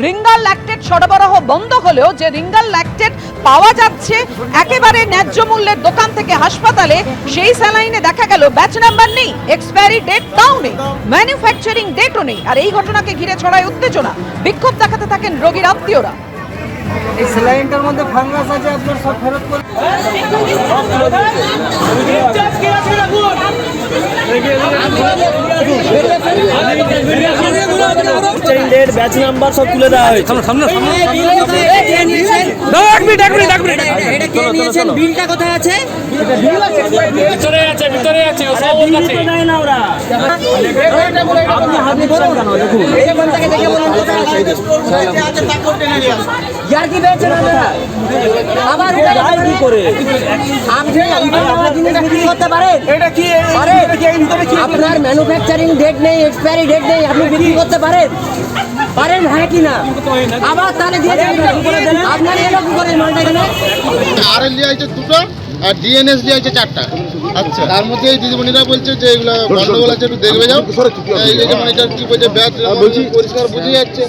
রিঙ্গাল lactate সরবরাহ বন্ধ হলেও যে রিঙ্গাল ল্যাকটেট পাওয়া যাচ্ছে একেবারে ন্যায্য মূল্যের দোকান থেকে হাসপাতালে, সেই স্যালাইনে দেখা গেল ব্যাচ নাম্বার নেই, এক্সপায়ারি ডেটটাও নেই, ম্যানুফ্যাকচারিং ডেটও নেই। আর এই ঘটনাকে ঘিরে ছড়ায় উত্তেজনা, বিক্ষোভ দেখাতে থাকেন রোগীর আত্মীয়রা। এই স্যালাইনটার মধ্যে ফাঙ্গাস আছে, আপনার সব ফেরত করে ব্যাচ নাম্বার সব তুলে দেওয়া হয়েছে। বিলটা কোথায় আছে? আপনার ম্যানুফ্যাকচারিং ডেট নেই, এক্সপায়ারি ডেট নেই, আপনি বিক্রি করতে পারেন পারেন হ্যাঁ কি না? আবার তাহলে দিয়ে আপনার এরকম করে মালটা কেন? আরএল দিয়ে আছে দুটো আর ডিএনএস দিয়ে আছে চারটা। আচ্ছা, তার মধ্যে এই দিদিমণিরা বলছে যে এগুলো গন্ডগোল আছে, একটু দেখবে যাও। এই যে মনিটর কি বলছে, ব্যাচ বলছি পরিষ্কার বুঝে যাচ্ছে।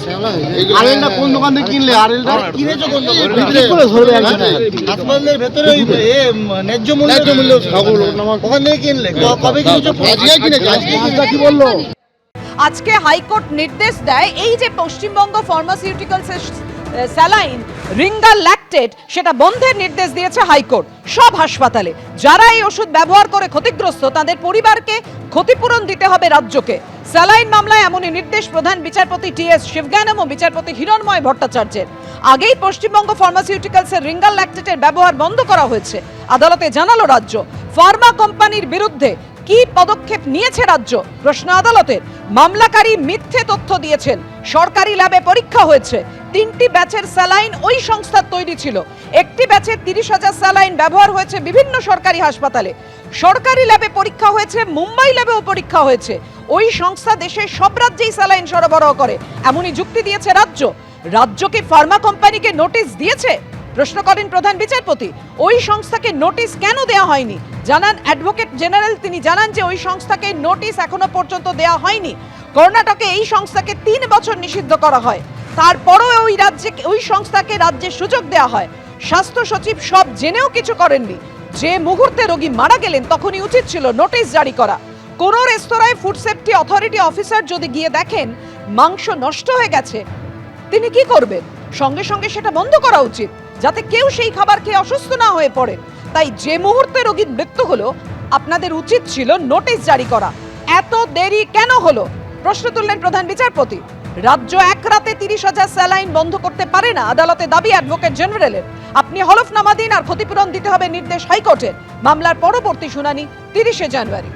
আরএলটা কোন দোকান থেকে কিনলে? আরএলটা কিনেছো কোন দোকান থেকে? হাসপাতালের ভেতরে ওই ন্যায্য মূল্য ওখান থেকে কিনলে? কবে কিনেছো? আজকে কিনেছো। আজকে কি বললো? আজকে হাইকোর্ট নির্দেশ দেয় এই যে পশ্চিমবঙ্গ ফার্মাসিউটিক্যালসের স্যালাইন রিঙ্গাল ল্যাকটেট সেটা বন্ধের নির্দেশ দিয়েছে হাইকোর্ট। সব হাসপাতালে যারা এই ওষুধ ব্যবহার করে ক্ষতিগ্রস্ত তাদের পরিবারকে ক্ষতিপূরণ দিতে হবে রাজ্যকে। স্যালাইন মামলায় এমনই নির্দেশ প্রধান বিচারপতি টি.এস. শিবজ্ঞানম ও বিচারপতি হিরণময় ভট্টাচার্যের। আগেই পশ্চিমবঙ্গ ফার্মাসিউটিক্যালসের রিঙ্গাল ল্যাকটেটের ব্যবহার বন্ধ করা হয়েছে। আদালতে জানালো রাজ্য। ফার্মা কোম্পানির বিরুদ্ধে কি পদক্ষেপ নিয়েছে রাজ্য? প্রশ্ন আদালতের। মামলাকারী মিথ্যে তথ্য দিয়েছেন। সরকারি ল্যাবে পরীক্ষা হয়েছে। 3টি ব্যাচের স্যালাইন ওই সংস্থার তৈরি ছিল। একটি ব্যাচের 30,000 স্যালাইন ব্যবহার হয়েছে বিভিন্ন সরকারি হাসপাতালে। সরকারি ল্যাবে পরীক্ষা হয়েছে, মুম্বাই ল্যাবেও পরীক্ষা হয়েছে। ওই সংস্থা দেশের সব রাজ্যেই স্যালাইন সরবরাহ করে, এমনই যুক্তি দিয়েছে রাজ্য। রাজ্য কি ফার্মা কোম্পানিকে নোটিশ দিয়েছে? প্রশ্ন করেন প্রধান বিচারপতি। ওই সংস্থাকে নোটিশ কেন দেওয়া হয়নি? জানান অ্যাডভোকেট জেনারেল, তিনি জানান যে ওই সংস্থাকে নোটিশ এখনো পর্যন্ত দেওয়া হয়নি। কর্ণাটকে এই সংস্থাকে 3 বছর নিষিদ্ধ করা হয়, তারপরও ওই সংস্থাকে রাজ্যের সুযোগ দেওয়া হয়। স্বাস্থ্য সচিব সব জেনেও কিছু করেননি। যে মুহূর্তে রোগী মারা গেলেন তখনই উচিত ছিল নোটিশ জারি করা। কোন রেস্তোরাঁয় ফুড সেফটি অথরিটি অফিসার যদি গিয়ে দেখেন মাংস নষ্ট হয়ে গেছে, তিনি কি করবেন? সঙ্গে সঙ্গে সেটা বন্ধ করা উচিত, যাতে কেউ সেই খাবার খেয়ে অসুস্থ না হয়ে পড়ে। তাই যে মুহূর্তে রোগীর মৃত্যু হলো আপনাদের উচিত ছিল নোটিশ জারি করা। এত দেরি কেন হলো? প্রশ্ন তুললেন প্রধান বিচারপতি। রাজ্য এক রাতে 30,000 স্যালাইন বন্ধ করতে পারে না, আদালতে দাবি অ্যাডভোকেট জেনারেলের। আপনি হলফনামা দিন আর ক্ষতিপূরণ দিতে হবে নির্দেশ হাইকোর্টের। মামলার পরবর্তী শুনানি 30শে জানুয়ারি।